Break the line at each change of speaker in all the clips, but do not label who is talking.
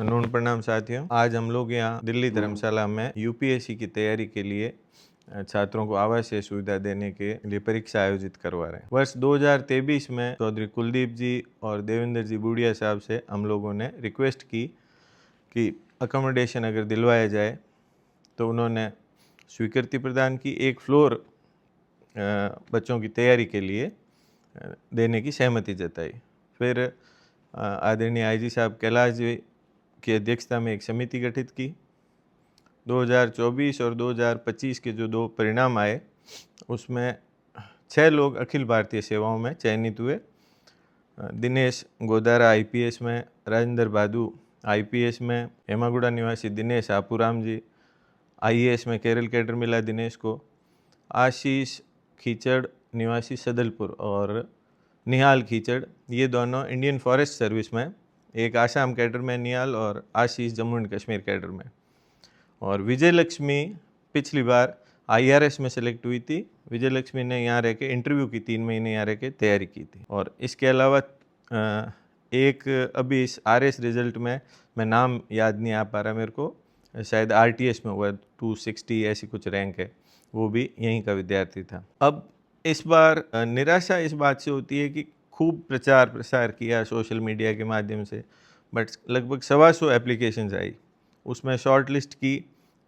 नून प्रणाम साथियों। आज हम लोग यहाँ दिल्ली धर्मशाला में यूपीएससी की तैयारी के लिए छात्रों को आवासीय सुविधा देने के लिए परीक्षा आयोजित करवा रहे हैं। वर्ष 2023 में चौधरी कुलदीप जी और देवेंद्र जी बूढ़िया साहब से हम लोगों ने रिक्वेस्ट की कि अकोमोडेशन अगर दिलवाया जाए, तो उन्होंने स्वीकृति प्रदान की। एक फ्लोर बच्चों की तैयारी के लिए देने की सहमति जताई। फिर आदरणीय आईजी साहब कैलाश जी की अध्यक्षता में एक समिति गठित की। 2024 और 2025 के जो 2 परिणाम आए, उसमें 6 लोग अखिल भारतीय सेवाओं में चयनित हुए। दिनेश गोदारा आईपीएस में, राजेंद्र बादू आईपीएस में, हेमागुड़ा निवासी दिनेश आपूराम जी आईएएस में केरल कैडर मिला दिनेश को, आशीष खीचड़ निवासी सदलपुर और निहाल खीचड़, ये दोनों इंडियन फॉरेस्ट सर्विस में, एक आसाम कैडर में निहाल और आशीष जम्मू एंड कश्मीर कैडर में। और विजय लक्ष्मी पिछली बार आईआरएस में सेलेक्ट हुई थी। विजय लक्ष्मी ने यहाँ रह के इंटरव्यू की, 3 महीने यहाँ रह के तैयारी की थी। और इसके अलावा एक अभी इस आरएस रिजल्ट में मैं नाम याद नहीं आ पा रहा मेरे को, शायद आरटीएस में हुआ, 260 ऐसी कुछ रैंक है, वो भी यहीं का विद्यार्थी था। अब इस बार निराशा इस बात से होती है कि खूब प्रचार प्रसार किया सोशल मीडिया के माध्यम से, बट लगभग 125 एप्लीकेशंस आई। उसमें शॉर्ट लिस्ट की,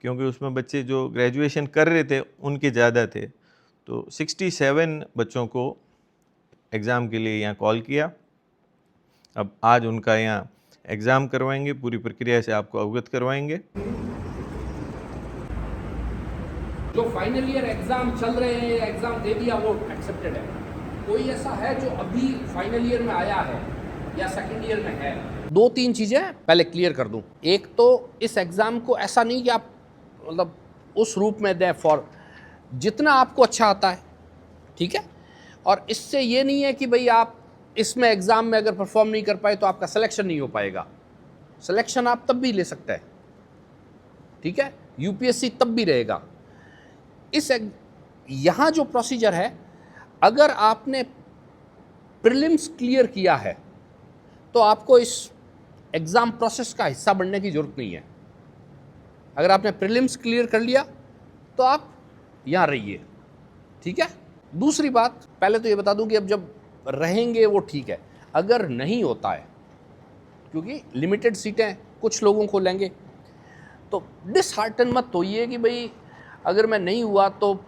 क्योंकि उसमें बच्चे जो ग्रेजुएशन कर रहे थे उनके ज़्यादा थे, तो 67 बच्चों को एग्ज़ाम के लिए यहाँ कॉल किया। अब आज उनका यहाँ एग्ज़ाम करवाएंगे, पूरी प्रक्रिया से आपको अवगत करवाएंगे।
जो फाइनल ईयर एग्ज़ाम चल रहे हैं, एग्ज़ाम दे दिया वो एक्सेप्टेड है। कोई ऐसा है जो अभी फाइनल ईयर में आया है या सेकेंड ईयर में है? 2-3 चीज़ें पहले क्लियर कर दूं। एक तो इस एग्ज़ाम को ऐसा नहीं कि आप मतलब उस रूप में दें फॉर जितना आपको अच्छा आता है, ठीक है। और इससे ये नहीं है कि भाई आप इसमें एग्ज़ाम में अगर परफॉर्म नहीं कर पाए तो आपका सिलेक्शन नहीं हो पाएगा। सिलेक्शन आप तब भी ले सकते हैं, ठीक है, यूपीएससी तब भी रहेगा। यहाँ जो प्रोसीजर है, अगर आपने प्रीलिम्स क्लियर किया है तो आपको इस एग्ज़ाम प्रोसेस का हिस्सा बनने की ज़रूरत नहीं है। अगर आपने प्रीलिम्स क्लियर कर लिया तो आप यहाँ रहिए, ठीक है। दूसरी बात, पहले तो ये बता दूं कि अब जब रहेंगे वो ठीक है, अगर नहीं होता है, क्योंकि लिमिटेड सीटें कुछ लोगों को लेंगे, तो डिसहार्टन मत होइए कि भाई अगर मैं नहीं हुआ तो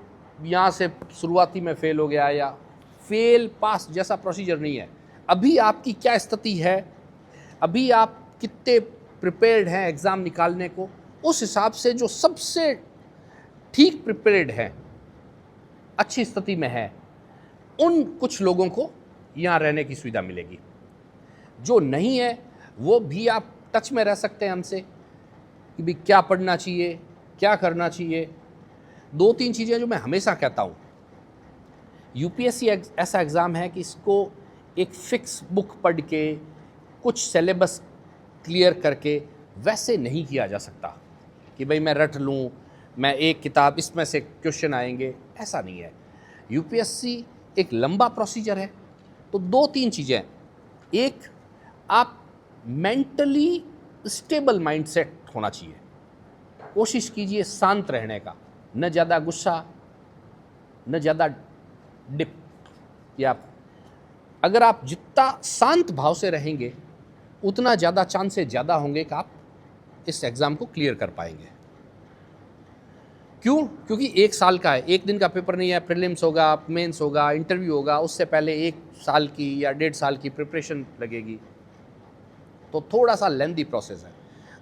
यहाँ से शुरुआती में फ़ेल हो गया, या फेल पास जैसा प्रोसीजर नहीं है। अभी आपकी क्या स्थिति है, अभी आप कितने प्रिपेयर्ड हैं एग्ज़ाम निकालने को, उस हिसाब से जो सबसे ठीक प्रिपेयर्ड हैं, अच्छी स्थिति में है, उन कुछ लोगों को यहाँ रहने की सुविधा मिलेगी। जो नहीं है वो भी आप टच में रह सकते हैं हमसे कि भाई क्या पढ़ना चाहिए, क्या करना चाहिए। 2-3 चीज़ें जो मैं हमेशा कहता हूँ, यूपीएससी ऐसा एग्ज़ाम है कि इसको एक फ़िक्स बुक पढ़ के, कुछ सिलेबस क्लियर करके वैसे नहीं किया जा सकता कि भाई मैं रट लूँ, मैं एक किताब इसमें से क्वेश्चन आएंगे, ऐसा नहीं है। यूपीएससी एक लंबा प्रोसीजर है। तो 2-3 चीज़ें, एक, आप मेंटली स्टेबल माइंडसेट होना चाहिए। कोशिश कीजिए शांत रहने का, न ज़्यादा गुस्सा, न ज़्यादा डिप। या अगर आप जितना शांत भाव से रहेंगे उतना ज़्यादा चांसेस ज़्यादा होंगे कि आप इस एग्ज़ाम को क्लियर कर पाएंगे। क्यों? क्योंकि 1 साल का है, 1 दिन का पेपर नहीं है। प्रीलिम्स होगा, मेंस होगा, इंटरव्यू होगा, उससे पहले 1 साल की या 1.5 साल की प्रिपरेशन लगेगी, तो थोड़ा सा लेंथी प्रोसेस है।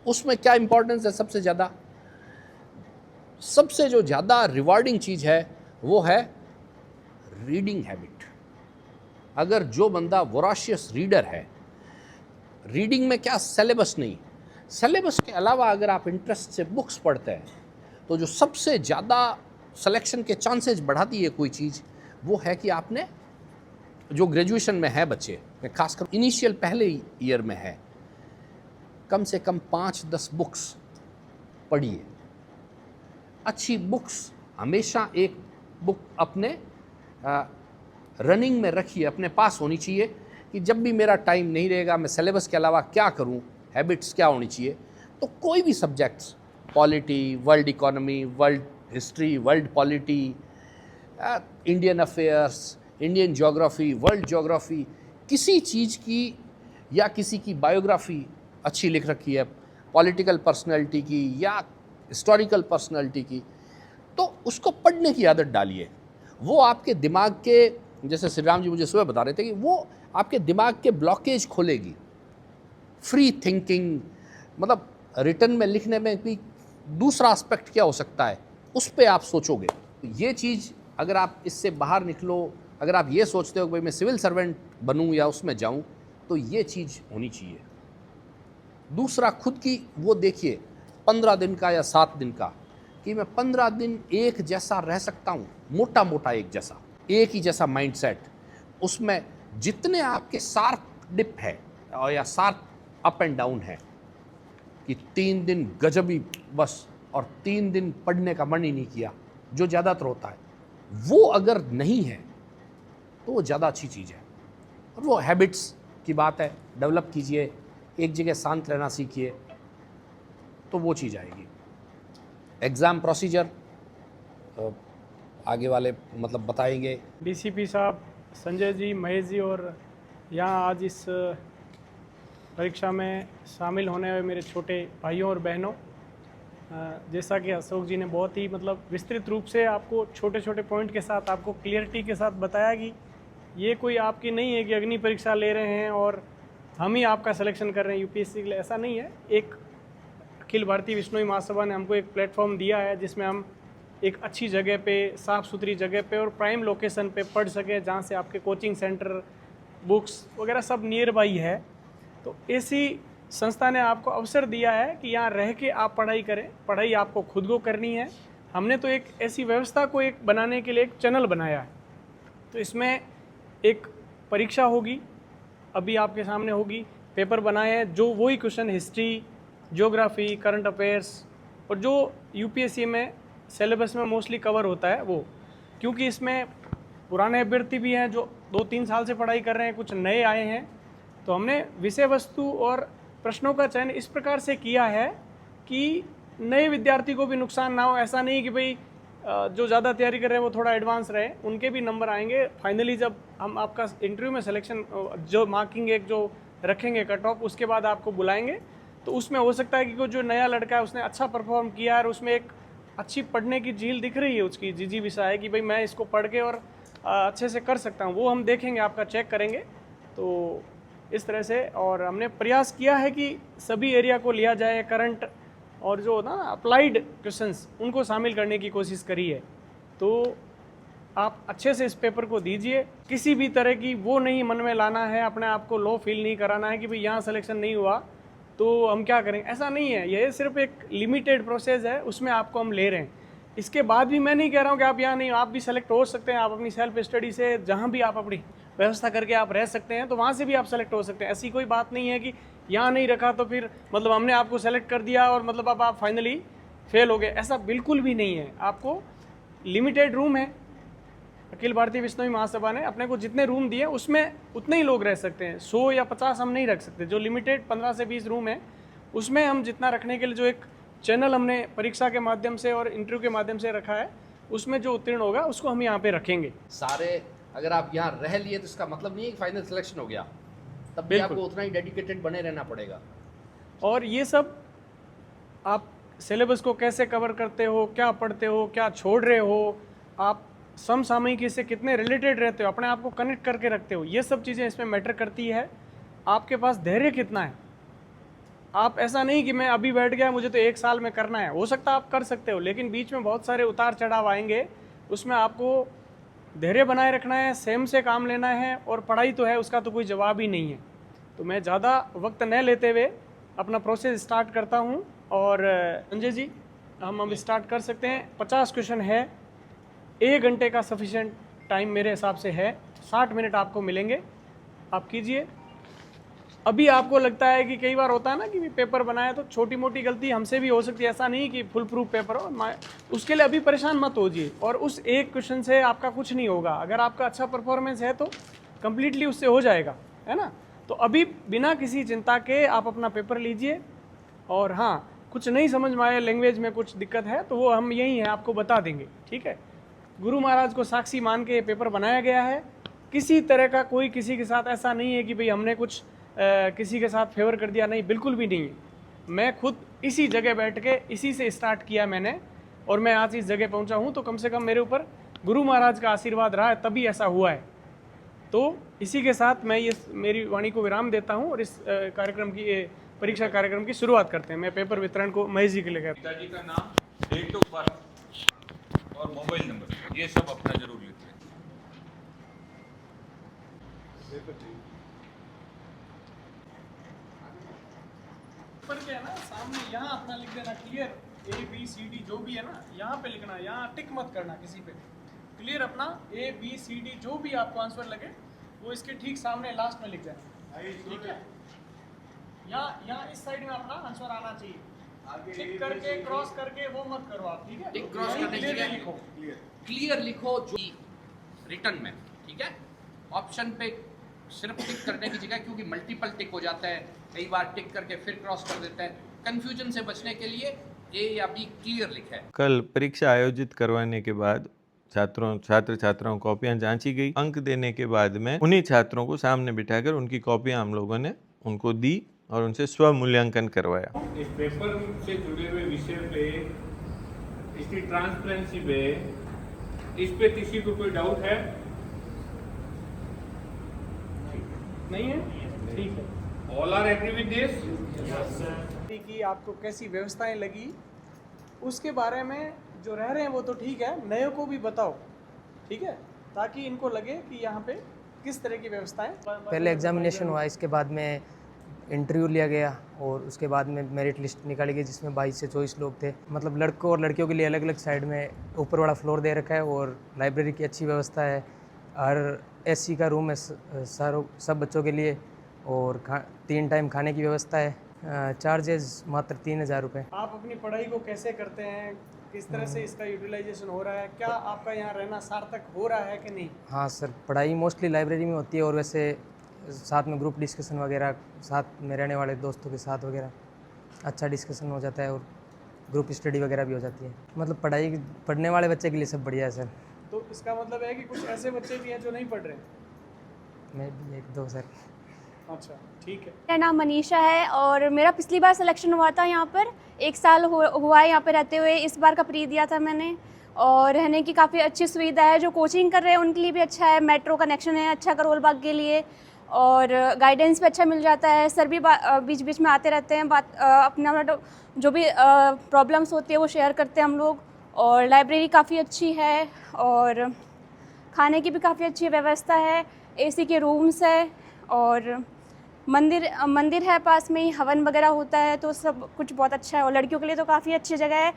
उसमें क्या इंपॉर्टेंस है? सबसे जो ज़्यादा रिवार्डिंग चीज़ है वो है रीडिंग हैबिट। अगर जो बंदा वोराशियस रीडर है, रीडिंग में क्या, सिलेबस नहीं, सिलेबस के अलावा अगर आप इंटरेस्ट से बुक्स पढ़ते हैं, तो जो सबसे ज़्यादा सिलेक्शन के चांसेस बढ़ाती है कोई चीज़, वो है कि आपने जो ग्रेजुएशन में है बच्चे, खासकर इनिशियल पहले ईयर में है, कम से कम 5-10 बुक्स पढ़िए। अच्छी बुक्स हमेशा एक बुक अपने रनिंग में रखिए, अपने पास होनी चाहिए कि जब भी मेरा टाइम नहीं रहेगा मैं सिलेबस के अलावा क्या करूं, हैबिट्स क्या होनी चाहिए, तो कोई भी subjects, polity, world economy, world history, world polity, Indian affairs, Indian geography, world geography, किसी चीज़ की या किसी की बायोग्राफी अच्छी लिख रखी है, पॉलिटिकल पर्सनैलिटी की या हिस्टोरिकल पर्सनैलिटी की, तो उसको पढ़ने की आदत डालिए। वो आपके दिमाग के, जैसे श्री राम जी मुझे सुबह बता रहे थे, कि वो आपके दिमाग के ब्लॉकेज खोलेगी। फ्री थिंकिंग, मतलब रिटर्न में लिखने में भी दूसरा एस्पेक्ट क्या हो सकता है, उस पर आप सोचोगे। ये चीज़ अगर आप इससे बाहर निकलो, अगर आप ये सोचते हो कि भाई मैं सिविल सर्वेंट बनूं या उसमें जाऊं, तो ये चीज़ होनी चाहिए। दूसरा, खुद की वो देखिए 15 दिन का या 7 दिन का, कि मैं 15 दिन एक जैसा रह सकता हूँ, मोटा मोटा एक जैसा, एक ही जैसा माइंडसेट। उसमें जितने आपके शार्प डिप है और या शार्प अप एंड डाउन है, कि 3 दिन गजबी बस और 3 दिन पढ़ने का मन ही नहीं किया, जो ज़्यादातर होता है, वो अगर नहीं है तो वो ज़्यादा अच्छी चीज़ है। और वो हैबिट्स की बात है, डेवलप कीजिए, एक जगह शांत रहना सीखिए, तो वो चीज़ आएगी। एग्ज़ाम प्रोसीजर आगे वाले मतलब बताएंगे।
डीसीपी साहब, संजय जी, महेश जी और यहाँ आज इस परीक्षा में शामिल होने वाले मेरे छोटे भाइयों और बहनों, जैसा कि अशोक जी ने बहुत ही मतलब विस्तृत रूप से आपको छोटे छोटे पॉइंट के साथ आपको क्लियरिटी के साथ बताया कि ये कोई आपकी नहीं है कि अग्नि परीक्षा ले रहे हैं और हम ही आपका सिलेक्शन कर रहे हैं यूपीएससी के लिए, ऐसा नहीं है। एक अखिल भारतीय विश्नोई महासभा ने हमको एक प्लेटफॉर्म दिया है जिसमें हम एक अच्छी जगह पे, साफ़ सुथरी जगह पे और प्राइम लोकेशन पे पढ़ सकें, जहाँ से आपके कोचिंग सेंटर, बुक्स वगैरह सब नियर बाई है। तो ऐसी संस्था ने आपको अवसर दिया है कि यहाँ रह के आप पढ़ाई करें। पढ़ाई आपको खुद को करनी है। हमने तो एक ऐसी व्यवस्था को एक बनाने के लिए एक चैनल बनाया है। तो इसमें एक परीक्षा होगी, अभी आपके सामने होगी, पेपर बनाए हैं, जो वही question history, geography, current affairs और जो यूपीएससी में सिलेबस में मोस्टली कवर होता है वो, क्योंकि इसमें पुराने अभ्यर्थी भी हैं जो 2-3 साल से पढ़ाई कर रहे हैं, कुछ नए आए हैं। तो हमने विषय वस्तु और प्रश्नों का चयन इस प्रकार से किया है कि नए विद्यार्थी को भी नुकसान ना हो। ऐसा नहीं कि भाई जो ज़्यादा तैयारी कर रहे हैं वो थोड़ा एडवांस रहे, उनके भी नंबर आएंगे। फाइनली जब हम आपका इंटरव्यू में सिलेक्शन, जो मार्किंग एक जो रखेंगे कट ऑफ, उसके बाद आपको बुलाएंगे, तो उसमें हो सकता है कि जो नया लड़का है उसने अच्छा परफॉर्म किया है और उसमें एक अच्छी पढ़ने की झील दिख रही है, उसकी जिजी विषय है कि भाई मैं इसको पढ़ के और अच्छे से कर सकता हूँ, वो हम देखेंगे, आपका चेक करेंगे। तो इस तरह से, और हमने प्रयास किया है कि सभी एरिया को लिया जाए, करंट और जो ना अप्लाइड क्वेश्चंस उनको शामिल करने की कोशिश करी है। तो आप अच्छे से इस पेपर को दीजिए। किसी भी तरह की वो नहीं मन में लाना है, अपने आप को लो फील नहीं कराना है कि भाई यहाँ सिलेक्शन नहीं हुआ तो हम क्या करेंगे, ऐसा नहीं है। ये सिर्फ एक लिमिटेड प्रोसेस है, उसमें आपको हम ले रहे हैं। इसके बाद भी मैं नहीं कह रहा हूँ कि आप यहाँ नहीं, आप भी सेलेक्ट हो सकते हैं। आप अपनी सेल्फ स्टडी से जहाँ भी आप अपनी व्यवस्था करके आप रह सकते हैं, तो वहाँ से भी आप सेलेक्ट हो सकते हैं। ऐसी कोई बात नहीं है कि यहाँ नहीं रखा तो फिर मतलब हमने आपको सेलेक्ट कर दिया और मतलब अब आप फाइनली फेल हो गए, ऐसा बिल्कुल भी नहीं है। आपको लिमिटेड रूम है, अखिल भारतीय विश्नोई महासभा ने अपने को जितने रूम दिए उसमें उतने ही लोग रह सकते हैं। 100 या 50 हम नहीं रख सकते। जो लिमिटेड 15 से 20 रूम है उसमें हम जितना रखने के लिए जो एक चैनल हमने परीक्षा के माध्यम से और इंटरव्यू के माध्यम से रखा है, उसमें जो उत्तीर्ण होगा उसको हम यहाँ पे रखेंगे।
सारे अगर आप यहाँ रह लिए तो इसका मतलब नहीं है कि फाइनल सिलेक्शन हो गया, तब भी आपको उतना ही डेडिकेटेड बने रहना पड़ेगा।
और ये सब आप सिलेबस को कैसे कवर करते हो, क्या पढ़ते हो, क्या छोड़ रहे हो, आप समसामयिकी से कितने रिलेटेड रहते हो, अपने आप को कनेक्ट करके रखते हो, ये सब चीज़ें इसमें मैटर करती है। आपके पास धैर्य कितना है। आप ऐसा नहीं कि मैं अभी बैठ गया मुझे तो 1 साल में करना है, हो सकता है आप कर सकते हो, लेकिन बीच में बहुत सारे उतार चढ़ाव आएंगे, उसमें आपको धैर्य बनाए रखना है, सेम से काम लेना है। और पढ़ाई तो है, उसका तो कोई जवाब ही नहीं है। तो मैं ज़्यादा वक्त न लेते हुए अपना प्रोसेस स्टार्ट करता हूँ। और संजय जी, हम स्टार्ट कर सकते हैं। 50 क्वेश्चन है, 1 घंटे का सफिशिएंट टाइम मेरे हिसाब से है। 60 मिनट आपको मिलेंगे, आप कीजिए। अभी आपको लगता है कि कई बार होता है ना कि पेपर बनाया तो छोटी मोटी गलती हमसे भी हो सकती है, ऐसा नहीं कि फुल प्रूफ पेपर हो, उसके लिए अभी परेशान मत होजिए। और उस एक क्वेश्चन से आपका कुछ नहीं होगा। अगर आपका अच्छा परफॉर्मेंस है तो कम्प्लीटली उससे हो जाएगा, है ना। तो अभी बिना किसी चिंता के आप अपना पेपर लीजिए, और हाँ कुछ नहीं समझ में आया, लैंग्वेज में कुछ दिक्कत है तो वो हम यही हैं आपको बता देंगे, ठीक है। गुरु महाराज को साक्षी मान के ये पेपर बनाया गया है। किसी तरह का कोई किसी के साथ ऐसा नहीं है कि भाई हमने कुछ किसी के साथ फेवर कर दिया, नहीं, बिल्कुल भी नहीं है। मैं खुद इसी जगह बैठ के इसी से स्टार्ट किया मैंने, और मैं आज इस जगह पहुंचा हूं, तो कम से कम मेरे ऊपर गुरु महाराज का आशीर्वाद रहा है, तभी ऐसा हुआ है। तो इसी के साथ मैं ये मेरी वाणी को विराम देता हूं, और इस कार्यक्रम की परीक्षा कार्यक्रम की शुरुआत करते हैं। मैं पेपर वितरण को महेश जी के लिए कहता हूं।
पिताजी का नाम, डेट ऑफ बर्थ और मोबाइल नंबर, ये सब अपना जरूर लिख लें।
पर क्या है ना, सामने यहाँ अपना लिख देना क्लियर, ABCD जो भी है ना यहाँ पे लिखना, यहाँ टिक मत करना किसी पे, क्लियर अपना ABCD जो भी आपको आंसर लगे वो इसके ठीक सामने लास्ट में लिख देना, ठीक है। यहाँ इस साइड में अपना आंसर आना चाहिए, टिक करके क्रॉस करके वो मत करो आप, ठीक है।
टिक क्रॉस करने की जगह
लिखो,
क्लियर लिखो जो रिटर्न में, ठीक है। ऑप्शन पे सिर्फ टिक करने की जगह, क्योंकि मल्टीपल टिक हो जाता है, कई बार टिक करके फिर क्रॉस कर देते हैं, कंफ्यूजन से बचने के लिए A या B क्लियर लिखा है।
कल परीक्षा आयोजित करवाने के बाद छात्र छात्राओं कॉपियां जांची गई। अंक देने के बाद में उन्हीं छात्रों को सामने बिठाकर उनकी कॉपियां हम लोगों ने उनको दी और उनसे स्व मूल्यांकन करवाया।
इस पेपर से जुड़े हुए विषय पे, इसकी ट्रांसपेरेंसी पे, इस पे किसी को कोई डाउट है?
नहीं है, ठीक है।
All are agree with this?
कि आपको कैसी व्यवस्थाएं लगी, उसके बारे में जो रह रहे हैं वो तो ठीक है, नए को भी बताओ, ठीक है, ताकि इनको लगे कि यहाँ पे किस तरह की व्यवस्थाएं।
पहले एग्जामिनेशन हुआ, इसके बाद में इंटरव्यू लिया गया, और उसके बाद में मेरिट लिस्ट निकाली गई जिसमें 22 से 24 लोग थे। मतलब लड़कों और लड़कियों के लिए अलग अलग साइड में ऊपर वाला फ्लोर दे रखा है, और लाइब्रेरी की अच्छी व्यवस्था है, हर AC का रूम है सब बच्चों के लिए, और 3 टाइम खाने की व्यवस्था है। चार्जेस मात्र 3000 रुपये।
आप अपनी पढ़ाई को कैसे करते हैं, किस तरह से इसका यूटिलाइजेशन हो रहा है, क्या आपका यहाँ रहना सार्थक हो रहा है कि नहीं?
हाँ सर, पढ़ाई मोस्टली लाइब्रेरी में होती है, और वैसे साथ में ग्रुप डिस्कशन वगैरह, साथ में रहने वाले दोस्तों के साथ वगैरह अच्छा डिस्कशन हो जाता है, और ग्रुप स्टडी वगैरह भी हो जाती है। मतलब पढ़ने वाले बच्चे के लिए सब बढ़िया है सर।
तो इसका मतलब है कि कुछ ऐसे बच्चे भी हैं जो नहीं पढ़ रहे?
मैं भी 1-2 सर।
अच्छा, ठीक है।
मेरा नाम मनीषा है, और मेरा पिछली बार सिलेक्शन हुआ था यहाँ पर, 1 साल हुआ है यहाँ पे रहते हुए। इस बार का प्री दिया था मैंने, और रहने की काफ़ी अच्छी सुविधा है। जो कोचिंग कर रहे हैं उनके लिए भी अच्छा है, मेट्रो कनेक्शन है अच्छा करोल बाग के लिए, और गाइडेंस भी अच्छा मिल जाता है। सर भी बीच बीच में आते रहते हैं, अपना जो भी प्रॉब्लम्स होती है वो शेयर करते हैं हम लोग। और लाइब्रेरी काफ़ी अच्छी है, और खाने की भी काफ़ी अच्छी व्यवस्था है, AC के रूम्स है, और मंदिर है पास में ही, हवन वगैरह होता है, तो सब कुछ बहुत अच्छा है। और लड़कियों के लिए तो काफ़ी अच्छी जगह है।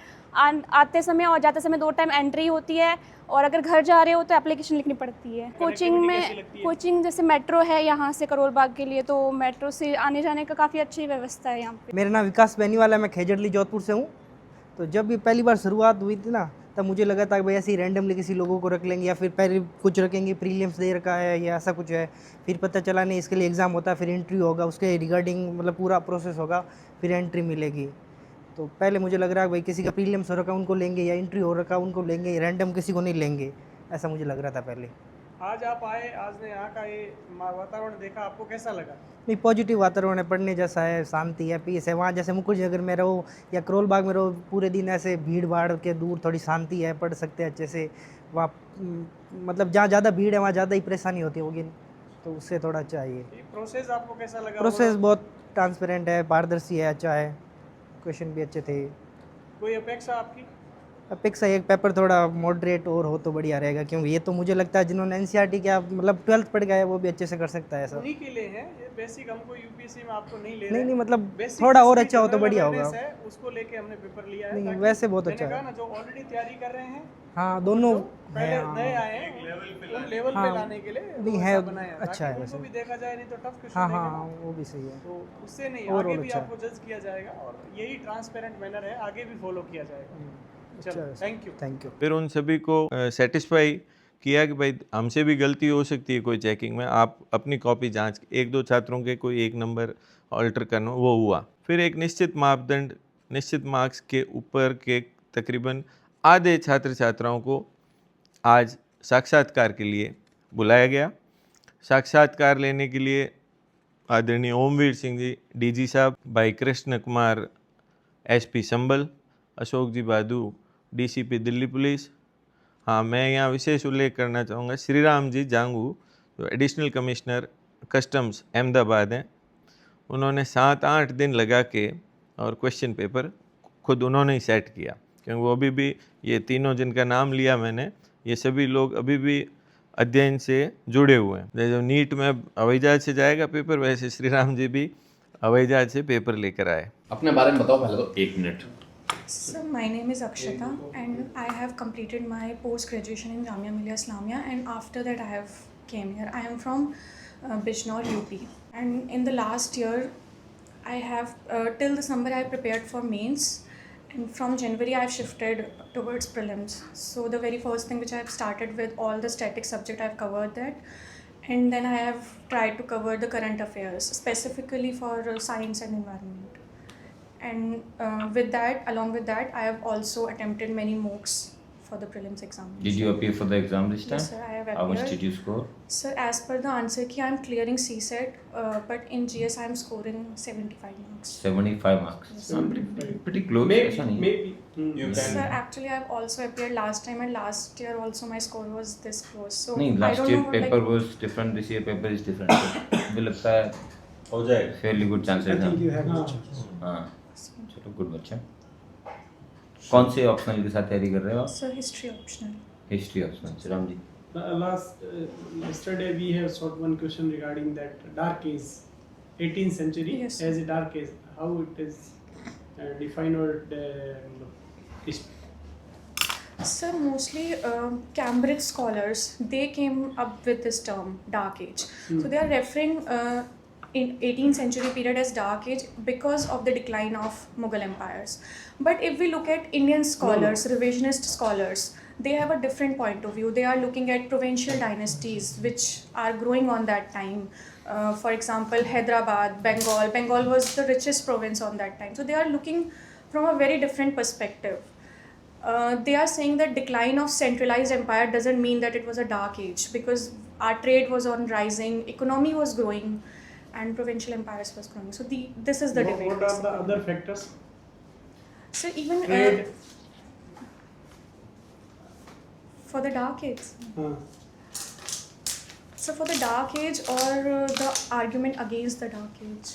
आते समय और जाते समय 2 टाइम एंट्री होती है, और अगर घर जा रहे हो तो एप्लीकेशन लिखनी पड़ती है। कोचिंग जैसे मेट्रो है यहाँ से करोल बाग के लिए, तो मेट्रो से आने जाने का काफ़ी अच्छी व्यवस्था है यहाँ पे।
मेरा नाम विकास बेनीवाला है, मैं खेजड़ली जोधपुर से हूँ। तो जब ये पहली बार शुरुआत हुई थी ना, तब मुझे लगा था कि भाई ऐसे ही रैंडमली किसी लोगों को रख लेंगे, या फिर पहले कुछ रखेंगे, प्रीलिम्स दे रखा है या ऐसा कुछ है। फिर पता चला नहीं, इसके लिए एग्ज़ाम होता है, फिर इंटरव्यू होगा, उसके रिगार्डिंग मतलब पूरा प्रोसेस होगा, फिर एंट्री मिलेगी। तो पहले मुझे लग रहा है भाई किसी का प्रीलिम्स हो रखा उनको लेंगे, या इंटरव्यू हो रखा उनको लेंगे, रैंडम किसी को नहीं लेंगे, ऐसा मुझे लग रहा था पहले।
आज आप आए, आज ने यहाँ का ये वातावरण देखा, आपको कैसा लगा?
नहीं, पॉजिटिव वातावरण है, पढ़ने जैसा है, शांति है, पीस है। वहाँ जैसे मुकुटनगर में रहो या करोल बाग में रहो, पूरे दिन ऐसे भीड़ भाड़ के दूर थोड़ी शांति है, पढ़ सकते हैं अच्छे से। वहाँ मतलब जहाँ ज़्यादा भीड़ है वहाँ ज़्यादा ही परेशानी होती होगी, तो उससे थोड़ा अच्छा है। ये
प्रोसेस आपको कैसा लगा?
प्रोसेस बहुत ट्रांसपेरेंट है, पारदर्शी है, अच्छा है, क्वेश्चन भी अच्छे थे।
कोई अपेक्षा आपकी?
अपेक्षा एक पेपर थोड़ा मॉडरेट और हो तो बढ़िया रहेगा, क्योंकि ये तो मुझे लगता है जिन्होंने NCERT क्या मतलब 12th पढ़ गया है वो भी अच्छे से कर सकता है।
उन्हीं के लिए है ये बेसिक, हमको UPSC में आपको नहीं ले
नहीं नहीं, मतलब
Basic
थोड़ा और
जिसकी
अच्छा हो तो
general
बढ़िया होगा।
awareness है, उसको लेके हमने पेपर लिया है।
नहीं,
ताकि
वैसे बहुत
मैंने
अच्छा
कहा
है।
ना, जो ऑलरेडी तैयारी कर रहे हैं,
हाँ, दोनों
पहले
है,
नए आए हैं, उन लेवल पे
हाँ,
लाने के लिए
नहीं
वो
है,
ऐसा बनाया है,
अच्छा है
ताकि
वैसे।
उनको भी देखा जाए, नहीं तो टफ क्वेश्चन
हाँ
देंगे
हाँ,
ना,
वो भी सही है।
तो उससे नहीं,
Overall
आगे भी
अच्छा है।
आपको जज किया जाएगा, और यही ट्रांसपेरेंट मैनर है, आगे भी फॉलो किया जाएगा।
अच्छा
चलो,
है।
Thank you.
Thank you.
फिर उन सभी को सेटिस्फाई किया कि भाई हमसे भी गलती हो सकती है कोई चेकिंग में, आप अपनी कॉपी जांच, एक दो छात्रों के कोई एक नंबर ऑल्टर करना, वो हुआ। फिर एक निश्चित मापदंड, निश्चित मार्क्स के ऊपर के तकरीबन आधे छात्र छात्राओं को आज साक्षात्कार के लिए बुलाया गया। साक्षात्कार लेने के लिए आदरणीय ओमवीर सिंह जी, डीजी साहब, भाई कृष्ण कुमार एसपी संबल, अशोक जी बादू डीसीपी दिल्ली पुलिस, हाँ मैं यहाँ विशेष उल्लेख करना चाहूँगा श्री राम जी जांगू जो एडिशनल कमिश्नर कस्टम्स अहमदाबाद हैं, उन्होंने 7-8 दिन लगा के और क्वेश्चन पेपर खुद उन्होंने ही सेट किया, क्योंकि वो अभी भी, ये तीनों जिनका नाम लिया मैंने, ये सभी लोग अभी भी अध्ययन से जुड़े हुए हैं। जैसे नीट में हवाई जहाज से जाएगा पेपर, वैसे श्री राम जी भी हवाई जहाज से पेपर लेकर आए।
अपने बारे में बताओ पहले तो 1 minute.
So my name is Akshata and I have completed my post-graduation in Jamia Millia Islamia, and after that I have came here. I am from Bijnor, UP, and in the last year I have till December I prepared for mains, and from January I have shifted towards prelims. So the very first thing which I have started with all the static subject I have covered that, and then I have tried to cover the current affairs specifically for science and environment. And along with that, I have also attempted many mocks for the prelims exam.
Did you appear for the exam this time?
Yes, sir, I have appeared.
How much did you score?
Sir, as per the answer key, I am clearing CSET, but in GS I am scoring 75 marks.
75 marks.
Yes,
Pretty close.
Maybe,
ऐसा नहीं है?
maybe you
Sir,
can.
actually I have also appeared last time, and last year also my score was this close. So
नहीं,
I
last
don't
year
know,
paper
like,
was different. This year paper is different. So, मुझे लगता है
हो जाएगा।
fairly good chances
I
हैं।
think you have good
हाँ।
chances.
हाँ, चलो good बच्चा। कौन से ऑप्शनल के साथ तैयारी कर रहे हो आप?
Sir, history optional.
History optional. Shriram ji.
Yesterday we have sought one question regarding that dark age, 18th century
Yes.
as a dark age. How it is defined or is
Sir, mostly Cambridge scholars, they came up with this term dark age. So they are referring in 18th century period as dark age because of the decline of Mughal empires. But if we look at Indian scholars, revisionist scholars, they have a different point of view. They are looking at provincial dynasties which are growing on that time. For example, Hyderabad, Bengal. Bengal was the richest province on that time. So they are looking from a very different perspective. They are saying that decline of centralized empire doesn't mean that it was a dark age, because our trade was on rising, economy was growing, and provincial empires was growing. So this is the debate.
what are the other factors?
So even
Trade.
for the dark age.
Uh,
So for the dark age or the argument against the dark age?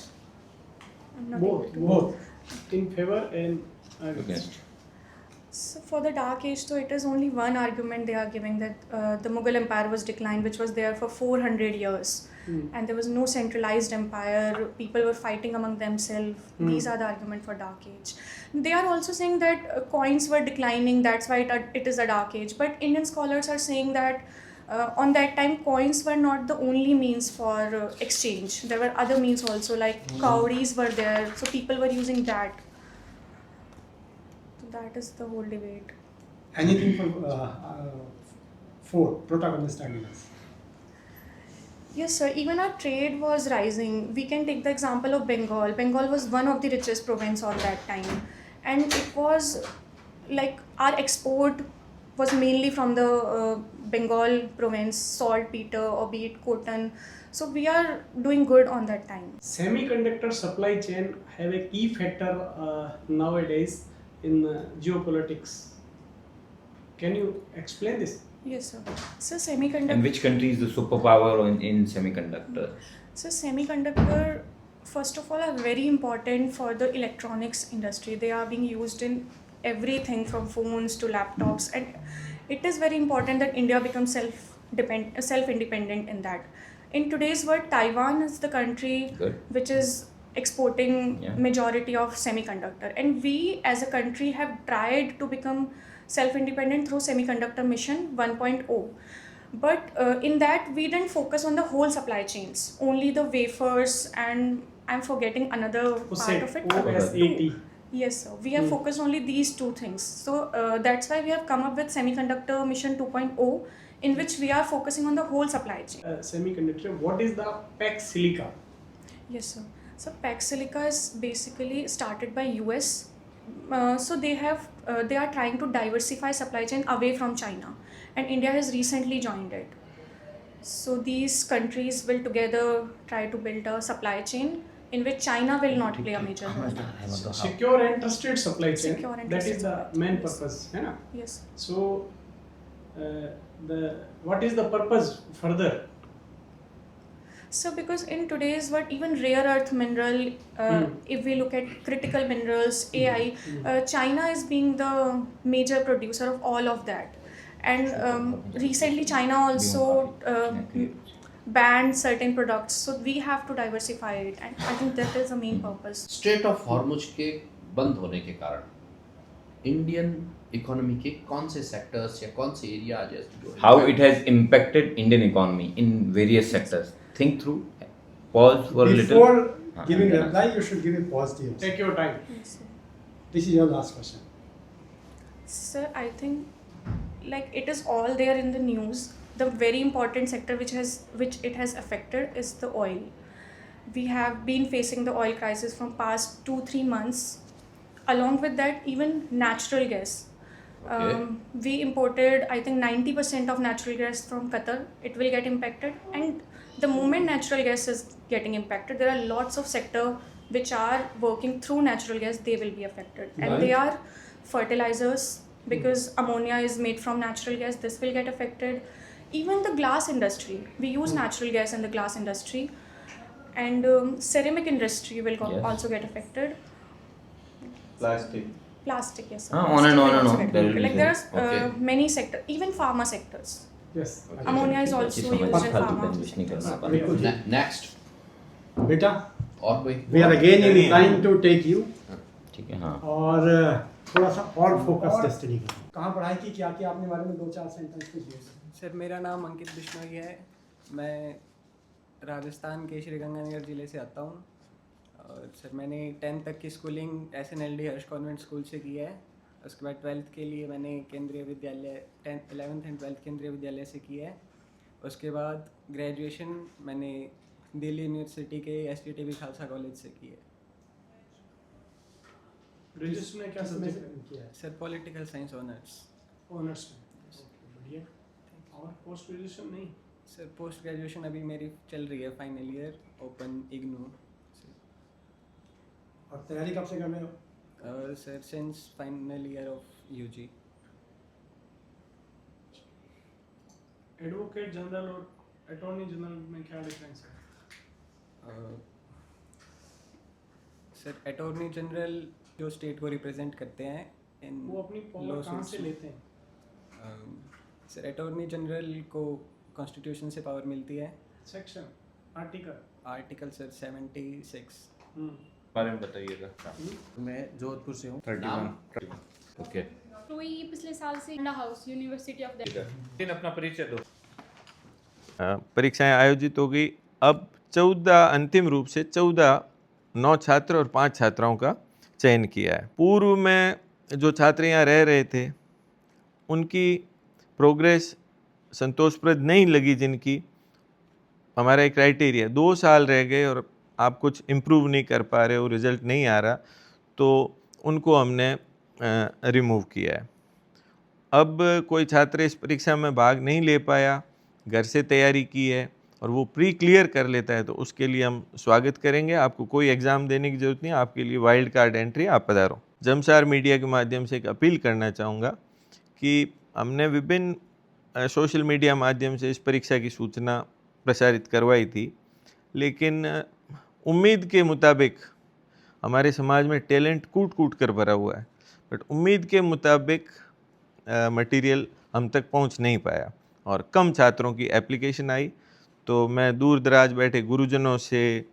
I'm not able to-
both in favor and
Against.
So for the dark age, so it is only one argument they are giving, that the Mughal empire was declined, which was there for 400 years. And there was no centralized empire, people were fighting among themselves. These are the argument for dark age. They are also saying that coins were declining, that's why it is a dark age. But Indian scholars are saying that on that time coins were not the only means for exchange. There were other means also, like cowries were there, so people were using that. So that is the whole debate.
Anything for protagonist arguments?
Yes, sir. Even our trade was rising. We can take the example of Bengal. Bengal was one of the richest province on that time, and it was like our export was mainly from the Bengal province, saltpeter or be it cotton. So we are doing good on that time.
semiconductor supply chain have a key factor nowadays in geopolitics. Can you explain this?
Yes, sir. So semiconductor.
And which country is the superpower in semiconductor?
So semiconductor, first of all, are very important for the electronics industry. They are being used in everything from phones to laptops, and it is very important that India becomes self-independent in that. In today's world, Taiwan is the country
Good.
which is exporting
Yeah.
majority of semiconductor, and we as a country have tried to become self-independent through semiconductor mission 1.0. But in that we didn't focus on the whole supply chains, only the wafers, and I'm forgetting another part of it.
OSAT.
Yes, sir. We have focused only these two things. So that's why we have come up with Semiconductor Mission 2.0, in which we are focusing on the whole supply chain.
Semiconductor, what is the PEX silica?
Yes, sir. So PEX Silica is basically started by US. So they are trying to diversify supply chain away from China, and India has recently joined it. So these countries will together try to build a supply chain in which China will not play a major role.
Secure and trusted supply chain.
Secure and
That
trusted
is the
supply
main
chain, yes.
purpose, है ना?
Yes.
So, what is the purpose further?
So because in today's world, even rare earth mineral, if we look at critical minerals, AI, China is being the major producer of all of that. And recently China also banned certain products. So we have to diversify it, and I think that is the main purpose.
Straight of Hormuz के बंद होने के कारण Indian economy के कौन से sectors या कौन से एरिया जो
How it has impacted Indian economy in various sectors. Think through. Pause for a little.
Before giving reply, you should give a positive.
Take your time.
Yes, sir.
This is your last question.
Sir, I think like it is all there in the news. The very important sector which it has affected is the oil. We have been facing the oil crisis from past 2-3 months. Along with that, even natural gas. We imported, I think, 90% of natural gas from Qatar. It will get impacted, and the moment natural gas is getting impacted, there are lots of sector which are working through natural gas. They will be affected, and they are fertilizers, because ammonia is made from natural gas. This will get affected. Even the glass industry, we use natural gas in the glass industry, and ceramic industry will also get affected. Plastic, yes. Sir.
On and
Plastic
on
will
and
also
on.
get
There will
affected.
be
Like there are
okay.
many sectors, even pharma sectors.
Yes.
Ammonia is also used in pharma.
Next
बेटा,
और कोई
we are again inclined to take you.
ठीक है हाँ.
और थोड़ा सा और फोकस स्टडी करें. कहाँ पढ़ाई की, क्या किया आपने, बारे में 2-4 सेंटेंस में दिए.
सर मेरा नाम अंकित बिश्नोई है, मैं राजस्थान के श्रीगंगानगर ज़िले से आता हूँ। और सर मैंने 10th तक की स्कूलिंग SNLD हर्ष कॉन्वेंट स्कूल से की है। उसके बाद 12th के लिए मैंने केंद्रीय विद्यालय 11th एंड 12th केंद्रीय विद्यालय से की है। उसके बाद ग्रेजुएशन मैंने दिल्ली यूनिवर्सिटी के STTB खालसा कॉलेज से की है।
ग्रेजुएशन में क्या सब्जेक्ट
किया है?
Sir political science honours.
Honours में. बढ़िया. और पोस्ट ग्रेजुएशन नहीं?
सर पोस्ट ग्रेजुएशन अभी मेरी चल रही है, फाइनल ईयर ओपन इग्नू से।
और तैयारी कब से कर रहे हो?
Sir since final year of UG।
Advocate general और अटॉर्नी जनरल में क्या डिफरेंस है?
सर अटॉर्नी जनरल जो स्टेट को रिप्रेजेंट करते हैं इन
वो अपनी पावर कहाँ से लेते हैं?
सर अटॉर्नी जनरल को कॉन्स्टिट्यूशन से पावर मिलती है।
Section,
article sir 76।
बारे में बताइएगा.
मैं जोधपुर से हूँ।
31. ओके.
तो ये पिछले साल से इंडिया हाउस यूनिवर्सिटी ऑफ
दिन अपना परिचय दो.
परीक्षाएं आयोजित हो गई. अब 14 अंतिम रूप से 9 छात्र और 5 छात्राओं का चयन किया है. पूर्व में जो छात्र यहाँ रह रहे थे उनकी प्रोग्रेस संतोषप्रद नहीं लगी, जिनकी हमारा एक क्राइटेरिया 2 साल रह गए और आप कुछ इम्प्रूव नहीं कर पा रहे हो, रिज़ल्ट नहीं आ रहा, तो उनको हमने रिमूव किया है. अब कोई छात्र इस परीक्षा में भाग नहीं ले पाया, घर से तैयारी की है और वो प्री क्लियर कर लेता है, तो उसके लिए हम स्वागत करेंगे. आपको कोई एग्ज़ाम देने की ज़रूरत नहीं, आपके लिए वाइल्ड कार्ड एंट्री, आप पधारो. जमसार मीडिया के माध्यम से एक अपील करना चाहूँगा कि हमने विभिन्न सोशल मीडिया माध्यम से इस परीक्षा की सूचना प्रसारित करवाई थी, लेकिन उम्मीद के मुताबिक हमारे समाज में टैलेंट कूट कूट कर भरा हुआ है, बट उम्मीद के मुताबिक मटेरियल हम तक पहुंच नहीं पाया और कम छात्रों की एप्लीकेशन आई. तो मैं दूर दराज बैठे गुरुजनों से,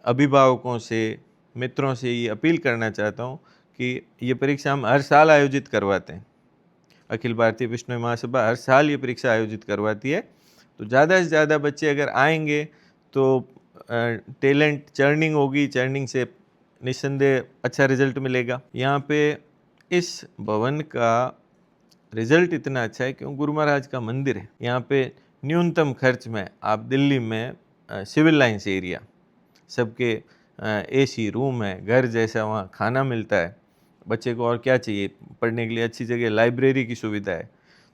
अभिभावकों से, मित्रों से ये अपील करना चाहता हूँ कि ये परीक्षा हम हर साल आयोजित करवाते हैं. अखिल भारतीय विष्णु महासभा हर साल ये परीक्षा आयोजित करवाती है, तो ज़्यादा से ज़्यादा बच्चे अगर आएंगे तो टैलेंट चर्निंग होगी, चर्निंग से निस्संदेह अच्छा रिजल्ट मिलेगा. यहाँ पे इस भवन का रिज़ल्ट इतना अच्छा है क्योंकि गुरु महाराज का मंदिर है। यहाँ पे न्यूनतम खर्च में आप दिल्ली में सिविल लाइंस एरिया, सबके एसी रूम है, घर जैसा वहाँ खाना मिलता है, बच्चे को और क्या चाहिए, पढ़ने के लिए अच्छी जगह लाइब्रेरी की सुविधा है।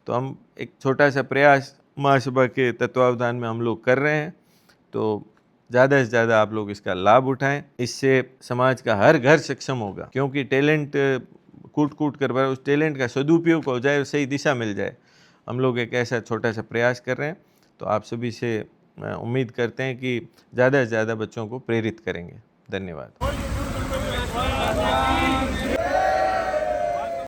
तो हम एक छोटा सा प्रयास महासभा के तत्वावधान में हम लोग कर रहे हैं, तो ज़्यादा से ज़्यादा आप लोग इसका लाभ उठाएं। इससे समाज का हर घर सक्षम होगा, क्योंकि टैलेंट कूट कूट कर उस टैलेंट का सदुपयोग हो जाए और सही दिशा मिल जाए। हम लोग एक ऐसा छोटा सा प्रयास कर रहे हैं, तो आप सभी से उम्मीद करते हैं कि ज़्यादा से ज़्यादा बच्चों को प्रेरित करेंगे। धन्यवाद।